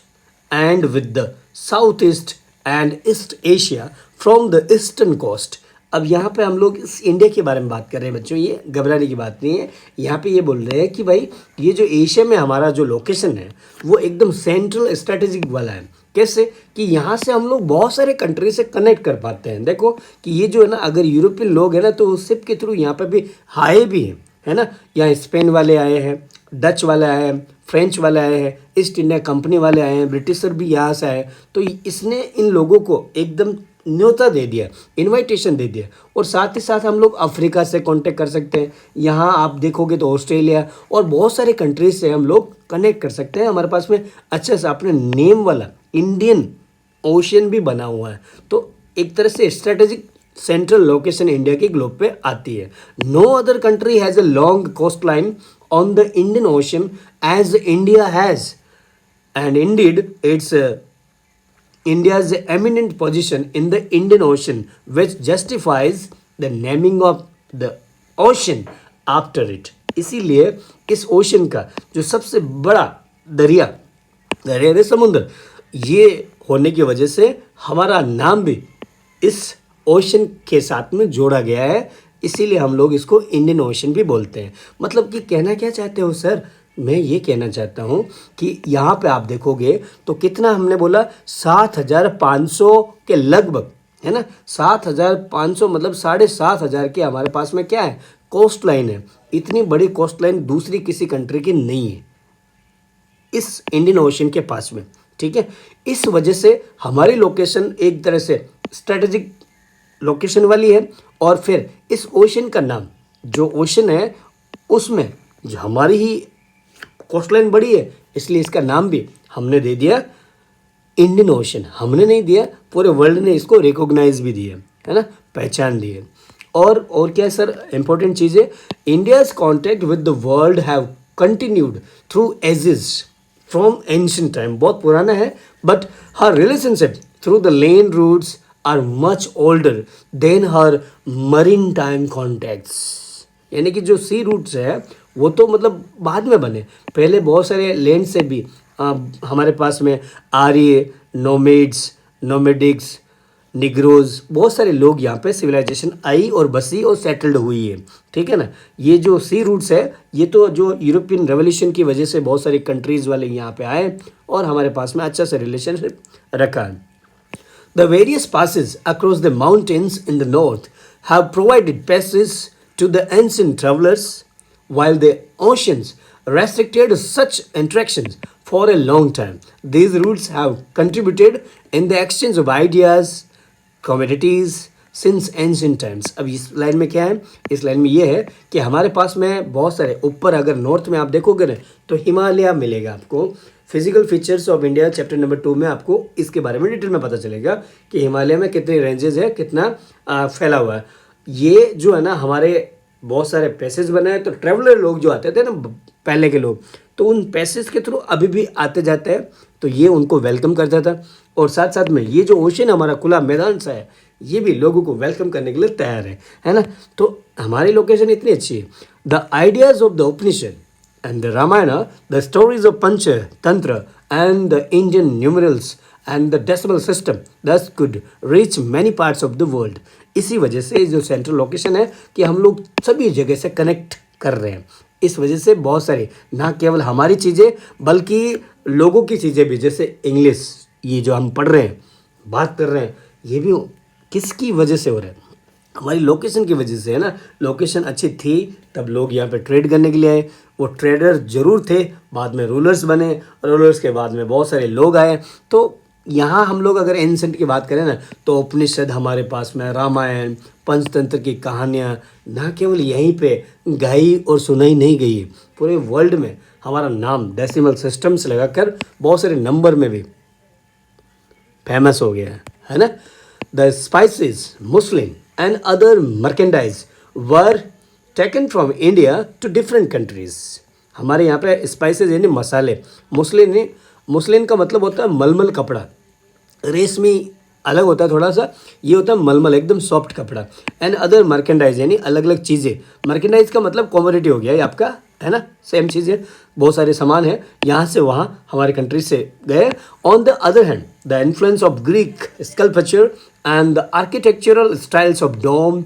and with the Southeast and East Asia from the eastern coast। अब यहाँ पे हम लोग इस India के बारे में बात कर रहे हैं बच्चों, ये घबराने की बात नहीं है। यहाँ पे ये बोल रहे हैं कि भाई ये जो एशिया में हमारा जो लोकेशन है वो एकदम सेंट्रल स्ट्रेटेजिक वाला है। कैसे कि यहाँ से हम लोग बहुत सारे कंट्री से कनेक्ट कर पाते हैं। देखो कि ये जो है ना, अगर यूरोपियन लोग हैं ना तो शिप के थ्रू यहाँ पे भी आए भी हैं, है ना। यहाँ स्पेन वाले आए हैं, डच वाले आए हैं, फ्रेंच वाले आए हैं, ईस्ट इंडिया कंपनी वाले आए हैं, ब्रिटिशर भी यहाँ से आए। तो इसने इन लोगों को एकदम न्योता दे दिया, इनविटेशन दे दिया। और साथ ही साथ हम लोग अफ्रीका से कांटेक्ट कर सकते हैं। यहाँ आप देखोगे तो ऑस्ट्रेलिया और बहुत सारे कंट्रीज से हम लोग कनेक्ट कर सकते हैं। हमारे पास में अच्छा सा अपने नेम वाला इंडियन ओशन भी बना हुआ है। तो एक तरह से स्ट्रेटेजिक सेंट्रल लोकेशन इंडिया के ग्लोब पे आती है। No other country has a long coast line on the Indian ocean as India has, and indeed it's India's eminent position in the Indian Ocean which justifies the naming of the ocean after it। इसीलिए इस ocean का जो सबसे बड़ा दरिया समुद्र, ये होने की वजह से हमारा नाम भी इस ओशन के साथ में जोड़ा गया है। इसीलिए हम लोग इसको इंडियन ओशन भी बोलते हैं। मतलब कि कहना क्या चाहते हो सर? मैं ये कहना चाहता हूँ कि यहाँ पे आप देखोगे तो कितना हमने बोला 7,500 के लगभग, है ना। 7,500 मतलब 7,500 के हमारे पास में क्या है, कोस्ट लाइन है। इतनी बड़ी कोस्ट लाइन दूसरी किसी कंट्री की नहीं है इस इंडियन ओशन के पास में, ठीक है। इस वजह से हमारी लोकेशन एक तरह से स्ट्रेटेजिक लोकेशन वाली है, और फिर इस ओशन का नाम, जो ओशन है उसमें जो हमारी ही कोस्ट लाइन बड़ी है, इसलिए इसका नाम भी हमने दे दिया इंडियन ओशन। हमने नहीं दिया, पूरे वर्ल्ड ने इसको रिकॉग्नाइज भी दिया है ना, पहचान दी है। और क्या है सर इंपॉर्टेंट चीज़ है, India's contact with the world have continued through ages from ancient time, बहुत पुराना है, but her relationship through the land routes are much older than her maritime contacts. यानी कि जो सी रूट्स है वो तो मतलब बाद में बने, पहले बहुत सारे लैंड से भी हमारे पास में आर्य, नोमेड्स, नोमेडिक्स, निग्रोज, बहुत सारे लोग यहाँ पे सिविलाइजेशन आई और बसी और सेटल्ड हुई है, ठीक है ना। ये जो सी रूट्स है ये तो जो यूरोपियन रेवोल्यूशन की वजह से बहुत सारी कंट्रीज़ वाले यहाँ पे आए और हमारे पास में अच्छा सा रिलेशनशिप रखा है। The various passes across the mountains in the north have provided passes to the ancient travelers, while the oceans restricted such interactions for a long time. These routes have contributed in the exchange of ideas, commodities since ancient times. अब इस line में क्या है, इस line में ये है कि हमारे पास में बहुत सारे ऊपर अगर नॉर्थ में आप देखोगे ना तो हिमालय मिलेगा आपको। Physical features of India chapter number 2 में आपको इसके बारे में डिटेल में पता चलेगा कि हिमालय में कितनी रेंजेस है, कितना फैला हुआ है। ये जो है ना हमारे बहुत सारे पैसेज बने हैं, तो ट्रेवलर लोग जो आते थे ना पहले के लोग, तो उन पैसेज के थ्रू अभी भी आते जाते हैं, तो ये उनको वेलकम करता था। और साथ साथ में ये जो ओशन हमारा खुला मैदान सा है ये भी लोगों को वेलकम करने के लिए तैयार है ना। तो हमारी लोकेशन इतनी अच्छी है। The ideas of the Upanishad and the Ramayana, the stories of Pancha, Tantra and the Indian numerals and the decimal system thus could reach many parts of the world. इसी वजह से जो सेंट्रल लोकेशन है कि हम लोग सभी जगह से कनेक्ट कर रहे हैं, इस वजह से बहुत सारी ना केवल हमारी चीज़ें बल्कि लोगों की चीज़ें भी, जैसे इंग्लिश ये जो हम पढ़ रहे हैं बात कर रहे हैं, ये भी किसकी वजह से हो रहा है, हमारी लोकेशन की वजह से है ना। लोकेशन अच्छी थी तब लोग यहाँ पे ट्रेड करने के लिए आए, वो ट्रेडर जरूर थे, बाद में रूलर्स बने, रूलर्स के बाद में बहुत सारे लोग आए। तो यहाँ हम लोग अगर एंसेंट की बात करें ना तो उपनिषद हमारे पास में, रामायण, पंचतंत्र की कहानियाँ ना केवल यहीं पे गाई और सुनाई नहीं गई है, पूरे वर्ल्ड में हमारा नाम डेसिमल सिस्टम से लगाकर बहुत सारे नंबर में भी फेमस हो गया है ना। The spices, Muslim and other merchandise were taken from India to different countries. हमारे यहाँ पे स्पाइसेस यानी मसाले, मुस्लिम का मतलब होता है मलमल कपड़ा, रेशमी अलग होता है थोड़ा सा, ये होता है मलमल एकदम सॉफ्ट कपड़ा। एंड अदर मर्केंडाइज यानी अलग अलग चीज़ें, मर्केंडाइज का मतलब कॉमोडिटी हो गया ये आपका, है ना, सेम चीज़ है, बहुत सारे सामान है यहाँ से वहाँ हमारे कंट्री से गए। On the other hand the influence of Greek sculpture and the architectural styles of dome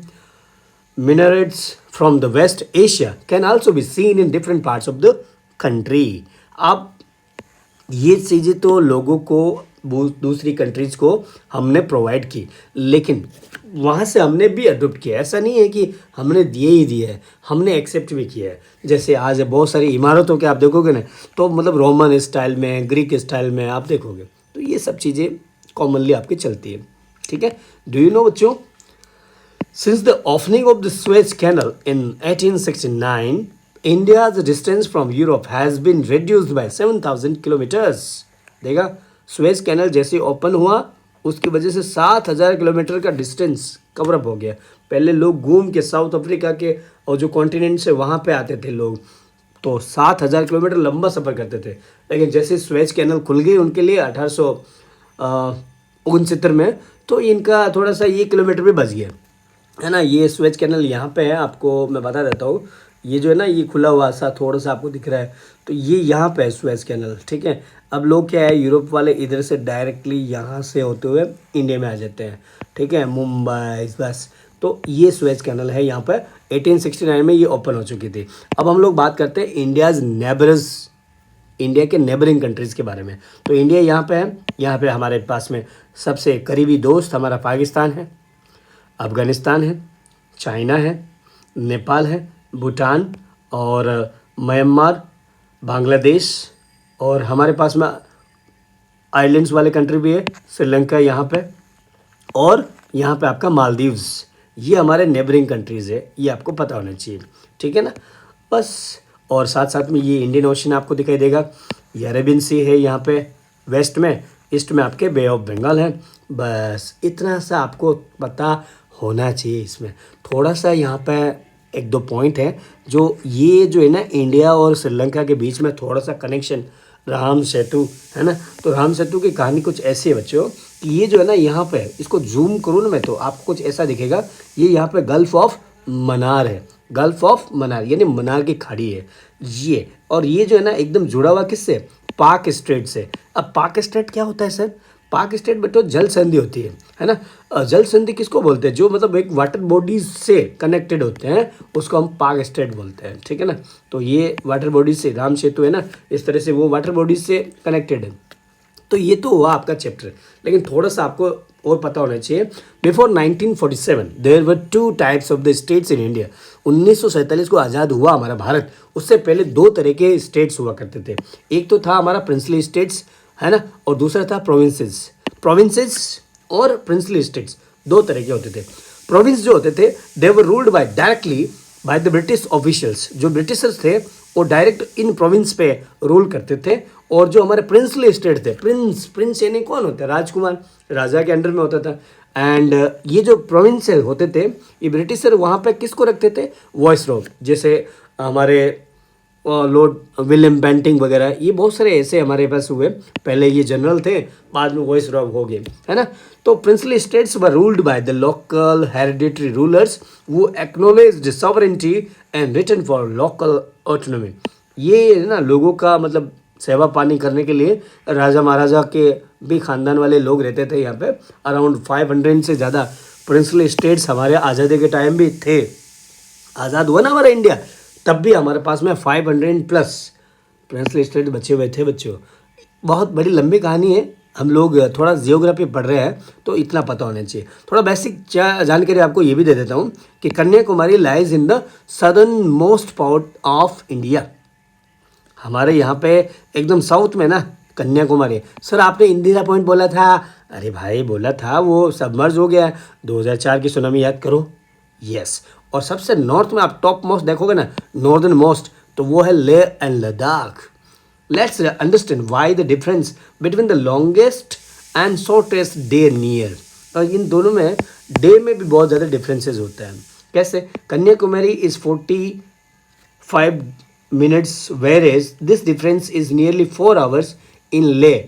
minarets from the West Asia can also be seen in different parts of the country. अब ये चीज़ें तो लोगों को दूसरी countries को हमने provide की, लेकिन वहाँ से हमने भी अडोप्ट किया। ऐसा नहीं है कि हमने दिए ही दिए है, हमने एक्सेप्ट भी किया है। जैसे आज बहुत सारी इमारतों के आप देखोगे ना तो मतलब रोमन स्टाइल में, ग्रीक स्टाइल में आप देखोगे, तो ये सब चीज़ें कॉमनली आपकी चलती है, ठीक है। डू यू नो बच्चों, since the opening of the Suez canal in 1869 India's distance from Europe has been reduced by 7000 kilometres. देखा, स्वेज कैनल जैसे ओपन हुआ उसकी वजह से 7000 किलोमीटर का डिस्टेंस कवर अप हो गया। पहले लोग घूम के साउथ अफ्रीका के और जो कॉन्टिनेंट से वहाँ पे आते थे लोग, तो 7000 किलोमीटर लंबा सफ़र करते थे। लेकिन जैसे स्वेज कैनल खुल गई उनके लिए 1869 में, तो इनका थोड़ा सा ये किलोमीटर भी बच गया, है ना। ये स्वेज कैनल यहाँ पे है, आपको मैं बता देता हूँ, ये जो है ना ये खुला हुआ सा थोड़ा सा आपको दिख रहा है, तो ये यहाँ पे है स्वेज कैनल, ठीक है। अब लोग क्या है, यूरोप वाले इधर से डायरेक्टली यहाँ से होते हुए इंडिया में आ जाते हैं, ठीक है, मुंबई बस। तो ये स्वेज कैनल है यहाँ पर 1869 में ये ओपन हो चुकी थी। अब हम लोग बात करते हैं इंडियाज़ नेबर्स, इंडिया के नेबरिंग कंट्रीज़ के बारे में। तो इंडिया यहाँ पे है, यहाँ पे हमारे पास में सबसे करीबी दोस्त हमारा पाकिस्तान है, अफ़गानिस्तान है, चाइना है, नेपाल है, भूटान और म्यांमार, बांग्लादेश, और हमारे पास में आइलैंड्स वाले कंट्री भी है, श्रीलंका यहाँ पे, और यहाँ पे आपका मालदीव्स, ये हमारे नेबरिंग कंट्रीज़ है, ये आपको पता होना चाहिए, ठीक है ना। बस, और साथ साथ में ये इंडियन ओशन आपको दिखाई देगा, ये अरेबियन सी है यहाँ पे वेस्ट में, ईस्ट में आपके बे ऑफ बंगाल है। बस इतना सा आपको पता होना चाहिए। इसमें थोड़ा सा यहाँ पे एक दो पॉइंट है जो ये जो है ना इंडिया और श्रीलंका के बीच में थोड़ा सा कनेक्शन, राम सेतु है ना। तो राम सेतु की कहानी कुछ ऐसी है बच्चों कि ये जो है ना यहाँ पे इसको जूम करूँ ना मैं तो आपको कुछ ऐसा दिखेगा, ये यहाँ पे गल्फ ऑफ मन्नार है, गल्फ ऑफ मन्नार यानी मन्नार की खाड़ी है ये। और ये जो है ना एकदम जुड़ा हुआ किससे, पाक स्टेट से। अब पाक स्टेट क्या होता है सर, पाक स्टेट बेटो जल संधि होती है ना। जल संधि किसको बोलते हैं, जो मतलब एक वाटर बॉडीज से कनेक्टेड होते हैं उसको हम पाक स्टेट बोलते हैं, ठीक है ना। तो ये वाटर बॉडीज से, राम सेतु है ना, इस तरह से वो वाटर बॉडीज से कनेक्टेड है। तो ये तो हुआ आपका चैप्टर, लेकिन थोड़ा सा आपको और पता होना चाहिए। Before 1947 there were two types of the states in India. 1947 को आज़ाद हुआ हमारा भारत, उससे पहले दो तरह के स्टेट्स हुआ करते थे। एक तो था हमारा प्रिंसली स्टेट्स है ना, और दूसरा था प्रोविंसेस। प्रोविंसेस और प्रिंसली स्टेट्स दो तरह के होते थे। प्रोविंस जो होते थे they were ruled by directly by the British officials. जो ब्रिटिशर्स थे वो डायरेक्ट इन प्रोविंस पे रूल करते थे। और जो हमारे प्रिंसली स्टेट थे, प्रिंस यानी कौन होता है, राजकुमार, राजा के अंडर में होता था। एंड ये जो प्रोविंस होते थे ये ब्रिटिशर वहाँ पे किसको रखते थे, वॉइस रॉय, जैसे हमारे लॉर्ड विलियम बेंटिंग वगैरह, ये बहुत सारे ऐसे हमारे पास हुए। पहले ये जनरल थे, बाद में वॉइस रॉय हो गए, है ना। तो princely states were ruled by the local hereditary rulers वो acknowledged sovereignty and return for local autonomy. ये ना लोगों का मतलब सेवा पानी करने के लिए राजा महाराजा के भी खानदान वाले लोग रहते थे यहाँ पे। अराउंड 500 से ज़्यादा प्रिंसली स्टेट्स हमारे आज़ादी के टाइम भी थे। आज़ाद हुआ ना हमारा इंडिया, तब भी हमारे पास में 500 प्लस प्रिंसली स्टेट बचे हुए थे बच्चों। बहुत बड़ी लंबी कहानी है, हम लोग थोड़ा जियोग्राफी पढ़ रहे हैं तो इतना पता होना चाहिए। थोड़ा बेसिक जानकारी आपको ये भी दे देता हूँ कि Kanyakumari lies in the southern most part of India. हमारे यहाँ पे एकदम साउथ में ना कन्याकुमारी। सर आपने इंदिरा पॉइंट बोला था, अरे भाई बोला था, वो सबमर्ज हो गया 2004 की सुनामी, याद करो। यस, और सबसे नॉर्थ में आप टॉप मोस्ट देखोगे ना, नॉर्दर्न मोस्ट, तो वो है Leh and Ladakh. Let's understand why the difference between the longest and shortest day near. और इन दोनों में डे में भी बहुत ज़्यादा डिफरेंसेस होता है। कैसे, Kanyakumari is 45 minutes whereas this difference is nearly 4 hours in Leh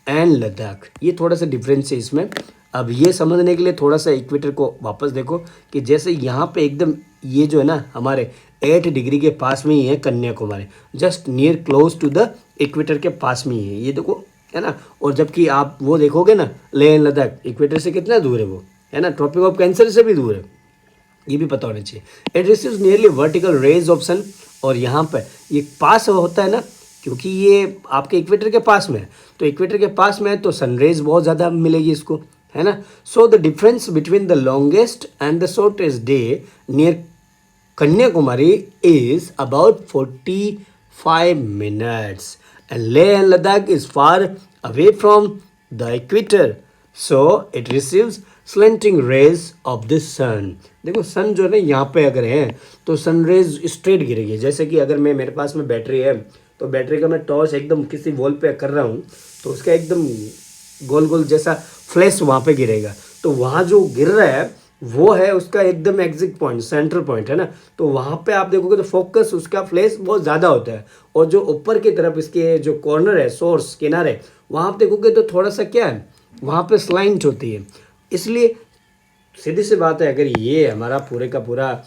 and Ladakh। ये थोड़ा सा डिफरेंस है इसमें। अब ये समझने के लिए थोड़ा सा इक्वेटर को वापस देखो कि जैसे यहाँ पे एकदम ये जो है ना हमारे 8 डिग्री के पास में ही है Kanyakumari, just near close to the equator के पास में ही है, ये देखो, है ना। और जबकि आप वो देखोगे ना लेह एंड लद्दाख, इक्वेटर से कितना दूर है वो, है ना, ट्रॉपिक ऑफ कैंसर से भी दूर है, ये भी पता होना चाहिए। It receives nearly vertical rays of sun. और यहाँ पे ये पास होता है ना, क्योंकि ये आपके इक्वेटर के पास में है, तो इक्वेटर के पास में है तो सनरेज बहुत ज़्यादा मिलेगी इसको, है ना। So the difference between the longest and the shortest day near Kanyakumari is about 45 minutes and Leh and Ladakh is far away from the equator, so it receives slanting rays of the sun। देखो सन जो है ना यहाँ पे अगर है तो sun rays straight गिरेगी। जैसे कि अगर मेरे पास में बैटरी है तो बैटरी का मैं टॉर्च एकदम किसी वॉल पे कर रहा हूँ तो उसका एकदम गोल गोल जैसा फ्लैश वहाँ पे गिरेगा। तो वहाँ जो गिर रहा है वो है उसका एकदम एग्जिट पॉइंट, सेंटर पॉइंट, है ना। तो वहाँ पे आप देखोगे तो फोकस उसका फ्लैश बहुत ज़्यादा होता है। और जो ऊपर की तरफ इसके जो कॉर्नर है, सोर्स किनारे, वहाँ आप देखोगे तो थोड़ा सा क्या है, वहाँ पे स्लाइंट होती है। इसलिए सीधी सी बात है, अगर ये हमारा पूरे का पूरा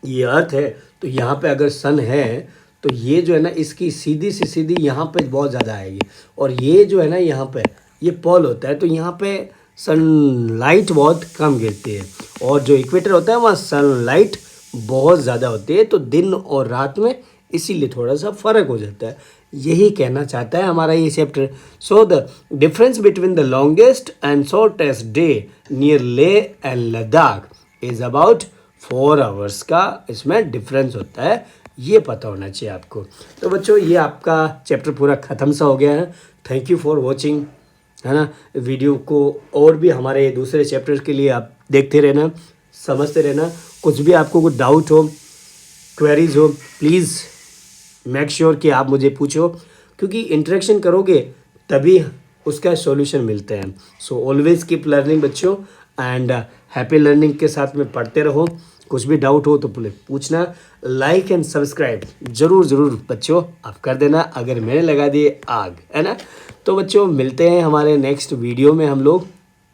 ये अर्थ है तो यहाँ पे अगर सन है तो ये जो है ना इसकी सीधी सी सीधी यहाँ पे बहुत ज़्यादा आएगी। और ये जो है ना यहाँ पे ये पोल होता है तो यहाँ पे सनलाइट बहुत कम गिरती है। और जो इक्वेटर होता है वहाँ सनलाइट बहुत ज़्यादा होती है, तो दिन और रात में इसीलिए थोड़ा सा फ़र्क हो जाता है। यही कहना चाहता है हमारा ये chapter. So the difference between the longest and shortest day near Leh and Ladakh is about 4 hours का इसमें डिफरेंस होता है, ये पता होना चाहिए आपको। तो बच्चों ये आपका चैप्टर पूरा ख़त्म सा हो गया है। Thank you for watching. है ना। वीडियो को और भी हमारे दूसरे चैप्टर्स के लिए आप देखते रहना, समझते रहना। कुछ भी आपको कुछ डाउट हो, क्वेरीज हो, प्लीज़ मेक श्योर कि आप मुझे पूछो, क्योंकि इंटरेक्शन करोगे तभी उसका सॉल्यूशन मिलते हैं। सो ऑलवेज कीप लर्निंग बच्चों, एंड हैप्पी लर्निंग के साथ में पढ़ते रहो। कुछ भी डाउट हो तो पूछना। लाइक एंड सब्सक्राइब ज़रूर ज़रूर बच्चों आप कर देना, अगर मैंने लगा दिए आग, है ना। तो बच्चों मिलते हैं हमारे नेक्स्ट वीडियो में हम लोग।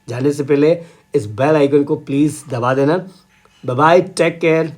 जाने से पहले इस बेल आइकन को प्लीज़ दबा देना। Bye bye, take care.